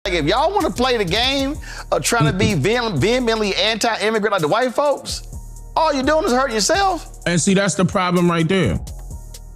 Like, if y'all want to play the game of trying to be vehemently anti-immigrant like the white folks, all you're doing is hurting yourself. And see, that's the problem right there.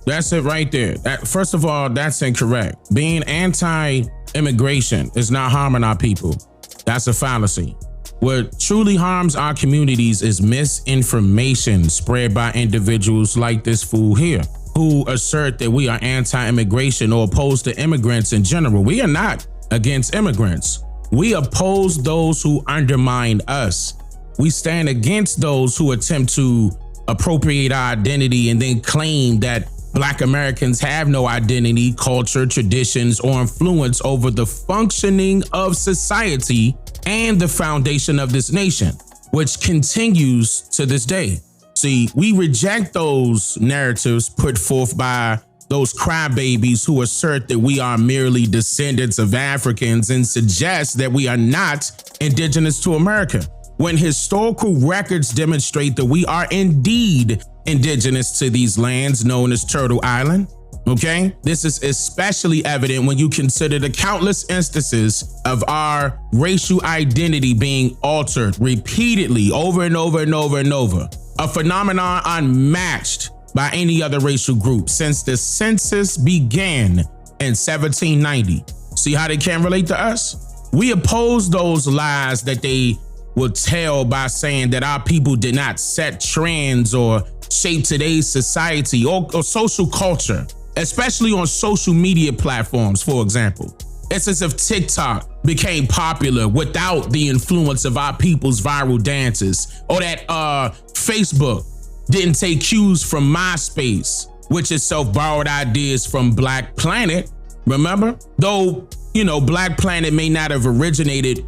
That's it right there. First of all, that's incorrect. Being anti-immigration is not harming our people. That's a fallacy. What truly harms our communities is misinformation spread by individuals like this fool here, who assert that we are anti-immigration or opposed to immigrants in general. We are not against immigrants. We oppose those who undermine us. We stand against those who attempt to appropriate our identity and then claim that Black Americans have no identity, culture, traditions, or influence over the functioning of society and the foundation of this nation, which continues to this day. See, we reject those narratives put forth by those crybabies who assert that we are merely descendants of Africans and suggest that we are not indigenous to America, when historical records demonstrate that we are indeed indigenous to these lands known as Turtle Island. Okay? This is especially evident when you consider the countless instances of our racial identity being altered repeatedly over and over and over and over. A phenomenon unmatched by any other racial group since the census began in 1790. See how they can't relate to us? We oppose those lies that they will tell by saying that our people did not set trends or shape today's society or social culture, especially on social media platforms, for example. It's as if TikTok became popular without the influence of our people's viral dances, or that Facebook didn't take cues from MySpace, which itself borrowed ideas from Black Planet, remember? Though, Black Planet may not have originated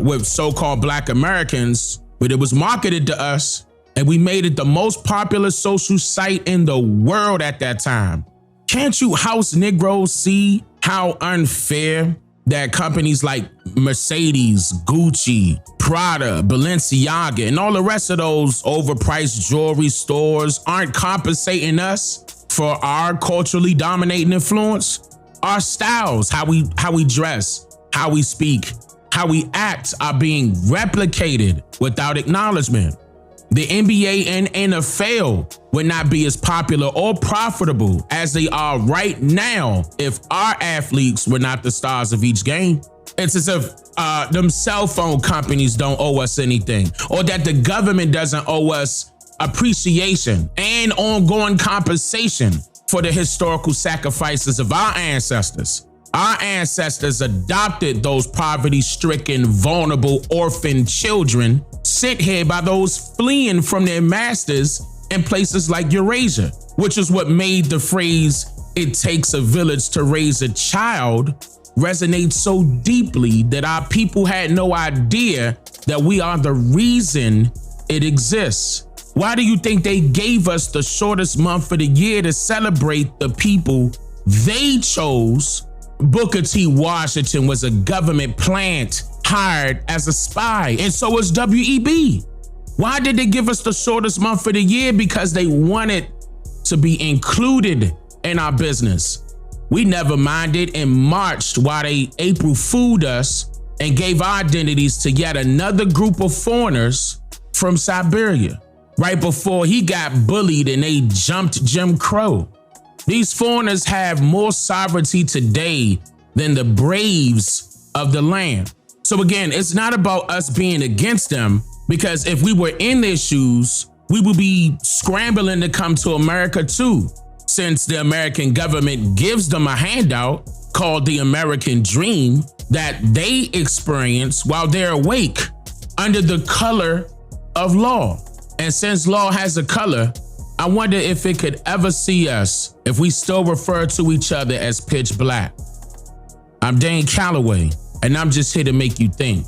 with so-called Black Americans, but it was marketed to us, and we made it the most popular social site in the world at that time. Can't you house Negroes see how unfair that companies like Mercedes, Gucci, Prada, Balenciaga, and all the rest of those overpriced jewelry stores aren't compensating us for our culturally dominating influence? Our styles, how we dress, how we speak, how we act are being replicated without acknowledgement. The NBA and NFL would not be as popular or profitable as they are right now if our athletes were not the stars of each game. It's as if them cell phone companies don't owe us anything, or that the government doesn't owe us appreciation and ongoing compensation for the historical sacrifices of our ancestors. Our ancestors adopted those poverty-stricken, vulnerable, orphan children sent here by those fleeing from their masters in places like Eurasia, which is what made the phrase, "it takes a village to raise a child," resonate so deeply that our people had no idea that we are the reason it exists. Why do you think they gave us the shortest month of the year to celebrate the people they chose? Booker T. Washington was a government plant hired as a spy, and so was W.E.B. Why did they give us the shortest month of the year? Because they wanted to be included in our business. We never minded and marched while they April fooled us and gave our identities to yet another group of foreigners from Siberia, right before he got bullied and they jumped Jim Crow. These foreigners have more sovereignty today than the braves of the land. So again, it's not about us being against them, because if we were in their shoes, we would be scrambling to come to America too, since the American government gives them a handout called the American Dream that they experience while they're awake under the color of law. And since law has a color, I wonder if it could ever see us if we still refer to each other as pitch black. I'm Dane Calloway, and I'm just here to make you think.